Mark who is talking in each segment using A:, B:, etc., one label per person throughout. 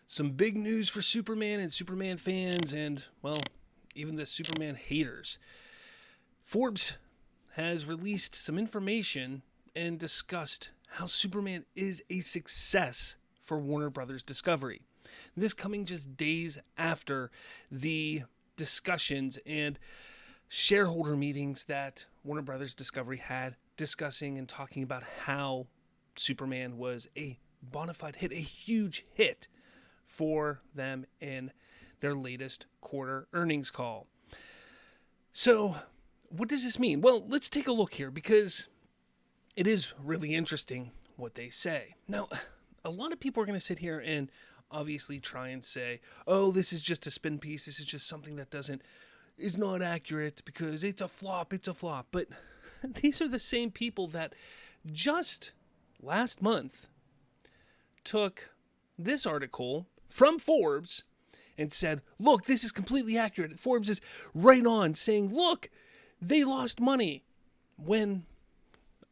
A: Some big news for Superman and Superman fans and, well, even the Superman haters. Forbes has released some information and discussed how Superman is a success for Warner Brothers Discovery. This coming just days after the discussions and shareholder meetings that Warner Brothers Discovery had discussing and talking about how Superman was a bona fide hit, a huge hit for them in their latest quarter earnings call. So, what does this mean? Well, let's take a look here because it is really interesting what they say. Now, a lot of people are going to sit here and obviously try and say, oh, this is just a spin piece. This is just something that is not accurate because it's a flop. But these are the same people that just last month took this article from Forbes and said, look, this is completely accurate. Forbes is right on saying, look, they lost money. When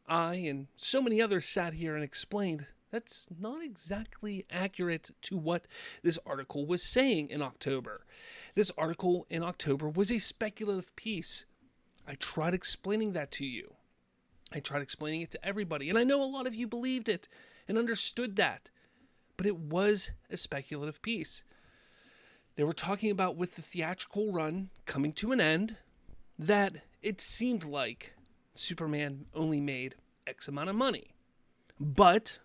A: I and so many others sat here and explained that's not exactly accurate to what this article was saying in October. This article in October was a speculative piece. I tried explaining that to you. I tried explaining it to everybody. And I know a lot of you believed it and understood that. But it was a speculative piece. They were talking about with the theatrical run coming to an end, that it seemed like Superman only made X amount of money. But,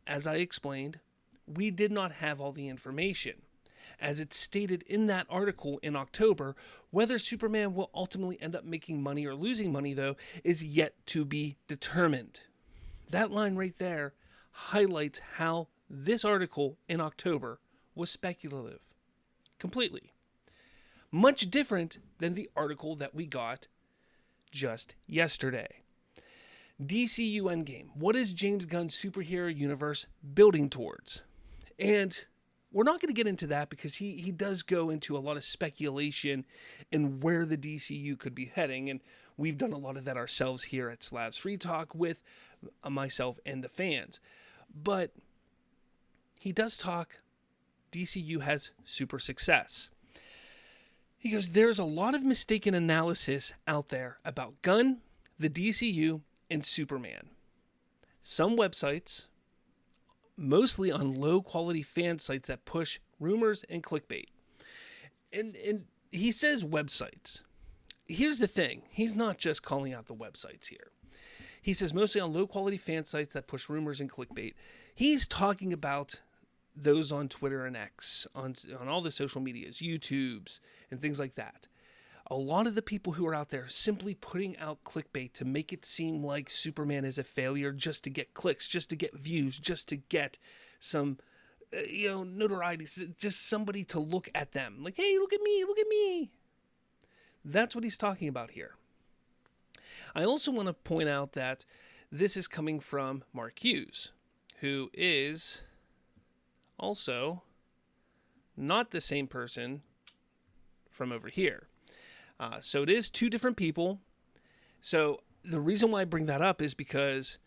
A: as I explained, we did not have all the information. As it's stated in that article in October, whether Superman will ultimately end up making money or losing money, though, is yet to be determined. That line right there highlights how this article in October was speculative. Completely. Much different than the article that we got just yesterday. DCU Endgame. What is James Gunn's superhero universe building towards? And we're not going to get into that because he does go into a lot of speculation in where the DCU could be heading. And we've done a lot of that ourselves here at Slavs Free Talk with myself and the fans. But he does talk DCU has super success. He goes, there's a lot of mistaken analysis out there about Gunn, the DCU, and Superman. Some websites, mostly on low-quality fan sites that push rumors and clickbait. And he says websites. Here's the thing. He's not just calling out the websites here. He says mostly on low-quality fan sites that push rumors and clickbait. He's talking about those on Twitter and X, on all the social medias, YouTubes, and things like that. A lot of the people who are out there simply putting out clickbait to make it seem like Superman is a failure just to get clicks, just to get views, just to get some, notoriety, just somebody to look at them. Like, hey, look at me. That's what he's talking about here. I also want to point out that this is coming from Mark Hughes, who is also not the same person from over here. So it is two different people. So the reason why I bring that up is because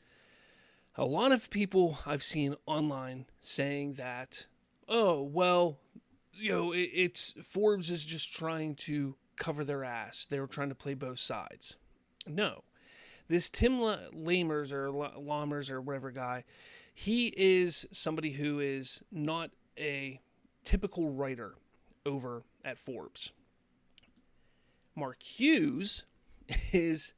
A: a lot of people I've seen online saying that, oh, well, it's Forbes is just trying to cover their ass. They were trying to play both sides. No. This Tim Lamers or Lammers or whatever guy, he is somebody who is not a typical writer over at Forbes. Mark Hughes is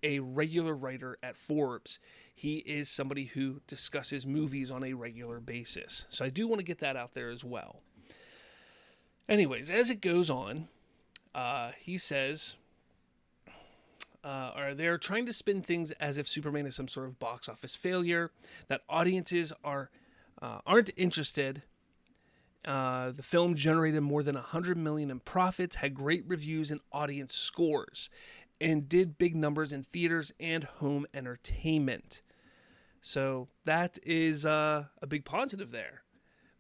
A: a regular writer at Forbes. He is somebody who discusses movies on a regular basis. So I do want to get that out there as well. Anyways, as it goes on, he says, they're trying to spin things as if Superman is some sort of box office failure, that audiences aren't interested. The film generated more than $100 million in profits, had great reviews and audience scores, and did big numbers in theaters and home entertainment. So that is a big positive there.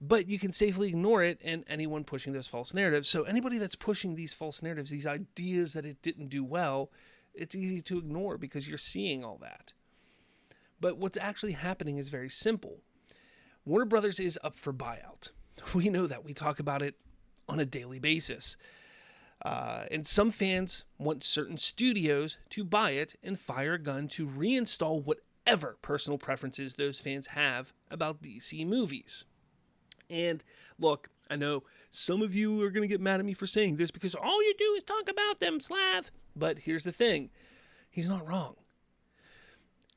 A: But you can safely ignore it and anyone pushing those false narratives. So anybody that's pushing these false narratives, these ideas that it didn't do well, it's easy to ignore because you're seeing all that. But what's actually happening is very simple. Warner Brothers is up for buyout. We know that. We talk about it on a daily basis. And some fans want certain studios to buy it and fire a gun to reinstall whatever personal preferences those fans have about DC movies. And look, I know some of you are going to get mad at me for saying this because all you do is talk about them, Slav. But here's the thing. He's not wrong.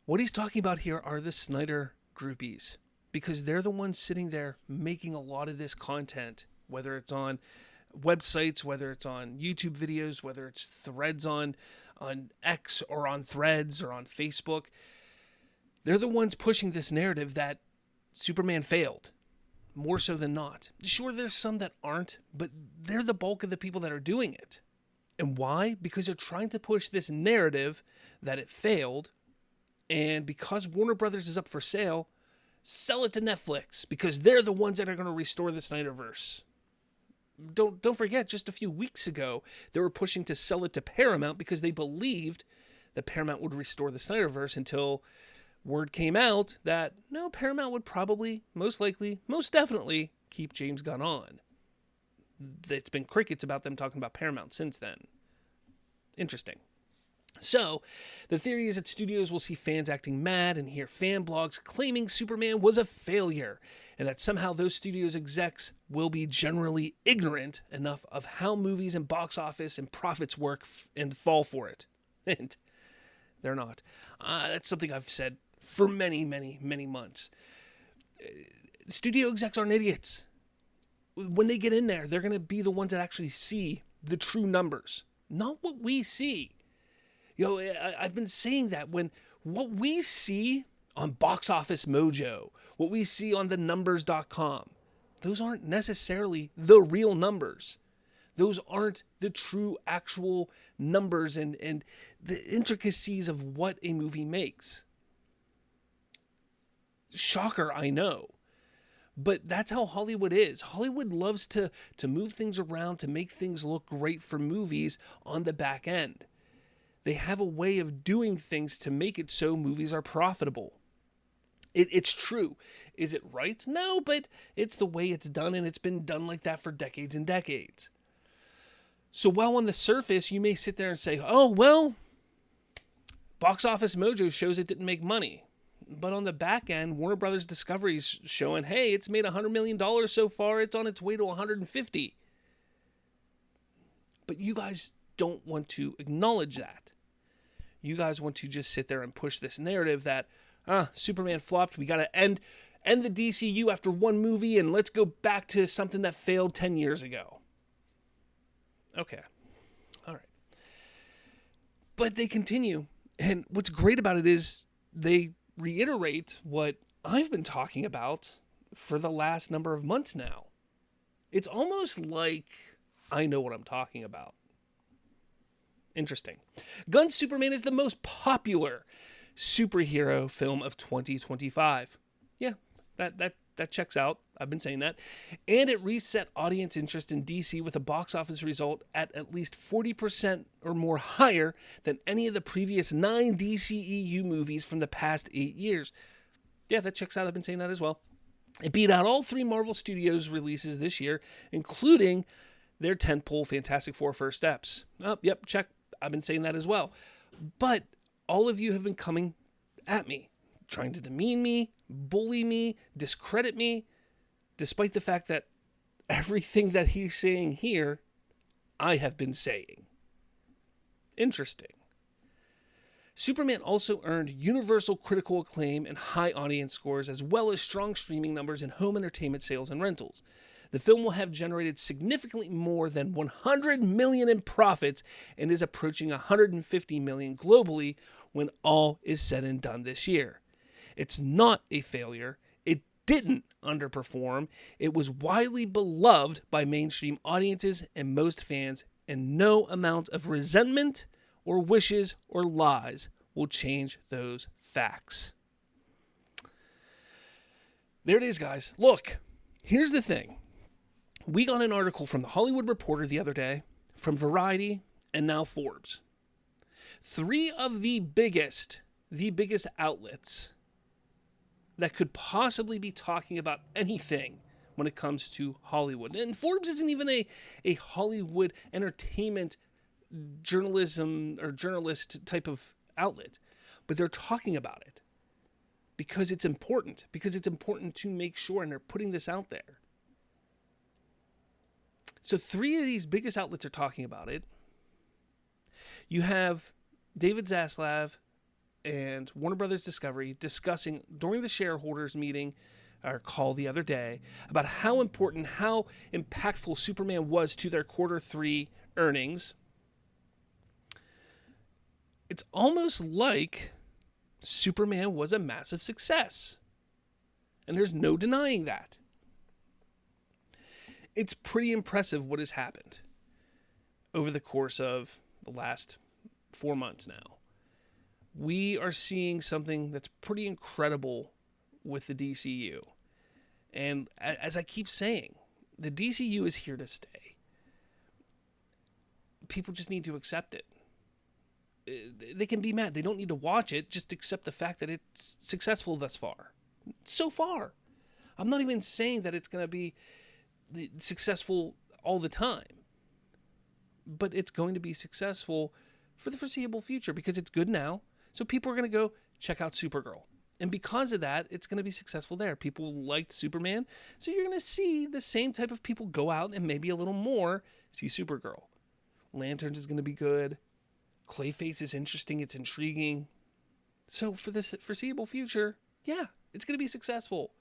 A: What he's talking about here are the Snyder groupies, because they're the ones sitting there making a lot of this content, whether it's on websites, whether it's on YouTube videos, whether it's threads on X or on Threads or on Facebook. They're the ones pushing this narrative that Superman failed, more so than not. Sure, there's some that aren't, but they're the bulk of the people that are doing it. And why? Because they're trying to push this narrative that it failed, and because Warner Brothers is up for sale, sell it to Netflix, because they're the ones that are going to restore the Snyderverse. Don't forget, just a few weeks ago, they were pushing to sell it to Paramount because they believed that Paramount would restore the Snyderverse, until word came out that no, Paramount would probably, most likely, most definitely keep James Gunn on. It's been crickets about them talking about Paramount since then. Interesting. So, the theory is that studios will see fans acting mad and hear fan blogs claiming Superman was a failure, and that somehow those studios execs will be generally ignorant enough of how movies and box office and profits work and fall for it. And they're not. That's something I've said for many, many, many months. Studio execs aren't idiots. When they get in there, they're going to be the ones that actually see the true numbers, not what we see. You know, I've been saying that when what we see on Box Office Mojo, what we see on the numbers.com, those aren't necessarily the real numbers. Those aren't the true actual numbers and the intricacies of what a movie makes. Shocker, I know. But that's how Hollywood is. Hollywood loves to move things around to make things look great for movies on the back end. They have a way of doing things to make it so movies are profitable. It's true. Is it right? No, but it's the way it's done, and it's been done like that for decades and decades. So while on the surface, you may sit there and say, oh, well, Box Office Mojo shows it didn't make money. But on the back end, Warner Brothers Discovery's showing, hey, it's made $100 million so far. It's on its way to 150. But you guys don't want to acknowledge that. You guys want to just sit there and push this narrative that, Superman flopped. We got to end the DCU after one movie, and let's go back to something that failed 10 years ago. Okay. All right. But they continue. And what's great about it is they reiterate what I've been talking about for the last number of months now. It's almost like I know what I'm talking about. Interesting. Gunn's Superman is the most popular superhero film of 2025. Yeah, that checks out. I've been saying that. And it reset audience interest in DC with a box office result at least 40% or more higher than any of the previous 9 DCEU movies from the past 8 years. Yeah, that checks out. I've been saying that as well. It beat out all 3 Marvel Studios releases this year, including their tentpole Fantastic Four First Steps. Oh, yep, check. I've been saying that as well. But all of you have been coming at me, trying to demean me, bully me, discredit me, despite the fact that everything that he's saying here, I have been saying. Interesting. Superman also earned universal critical acclaim and high audience scores, as well as strong streaming numbers in home entertainment sales and rentals. The film will have generated significantly more than $100 million in profits and is approaching $150 million globally when all is said and done this year. It's not a failure. It didn't underperform. It was widely beloved by mainstream audiences and most fans, and no amount of resentment or wishes or lies will change those facts. There it is, guys. Look, here's the thing. We got an article from The Hollywood Reporter the other day, from Variety, and now Forbes. 3 of the biggest outlets that could possibly be talking about anything when it comes to Hollywood. And Forbes isn't even a Hollywood entertainment journalism or journalist type of outlet, but they're talking about it because it's important to make sure, and they're putting this out there. So 3 of these biggest outlets are talking about it. You have David Zaslav and Warner Brothers Discovery discussing during the shareholders meeting or call the other day about how important, how impactful Superman was to their Q3 earnings. It's almost like Superman was a massive success. And there's no denying that. It's pretty impressive what has happened over the course of the last 4 months now. We are seeing something that's pretty incredible with the DCU. And as I keep saying, the DCU is here to stay. People just need to accept it. They can be mad. They don't need to watch it. Just accept the fact that it's successful thus far. So far. I'm not even saying that it's going to be successful all the time. But it's going to be successful for the foreseeable future because it's good now. So people are going to go check out Supergirl. And because of that, it's going to be successful there. People liked Superman. So you're going to see the same type of people go out and maybe a little more see Supergirl. Lanterns is going to be good. Clayface is interesting. It's intriguing. So for this foreseeable future, yeah, it's going to be successful.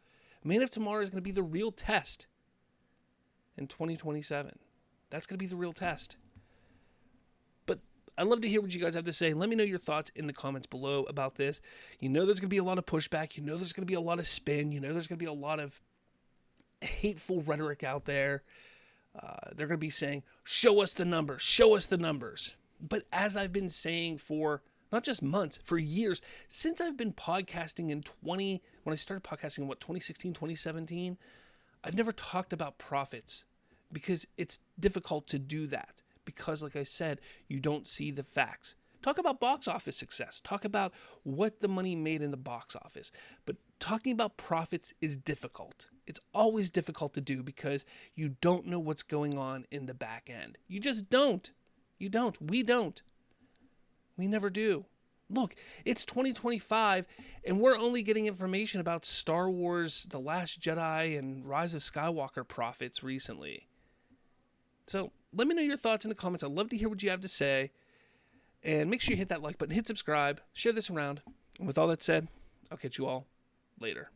A: Man of Tomorrow is going to be the real test in 2027. That's going to be the real test. But I'd love to hear what you guys have to say. Let me know your thoughts in the comments below about this. You know there's going to be a lot of pushback. You know there's going to be a lot of spin. You know there's going to be a lot of hateful rhetoric out there. They're going to be saying, show us the numbers. Show us the numbers. But as I've been saying for not just months, for years, since I've been podcasting when I started podcasting in 2016, 2017, I've never talked about profits because it's difficult to do that. Because like I said, you don't see the facts. Talk about box office success. Talk about what the money made in the box office. But talking about profits is difficult. It's always difficult to do because you don't know what's going on in the back end. You just don't. You don't. We don't. We never do. Look, it's 2025, and we're only getting information about Star Wars, The Last Jedi, and Rise of Skywalker profits recently. So let me know your thoughts in the comments. I'd love to hear what you have to say. And make sure you hit that like button, hit subscribe, share this around. And with all that said, I'll catch you all later.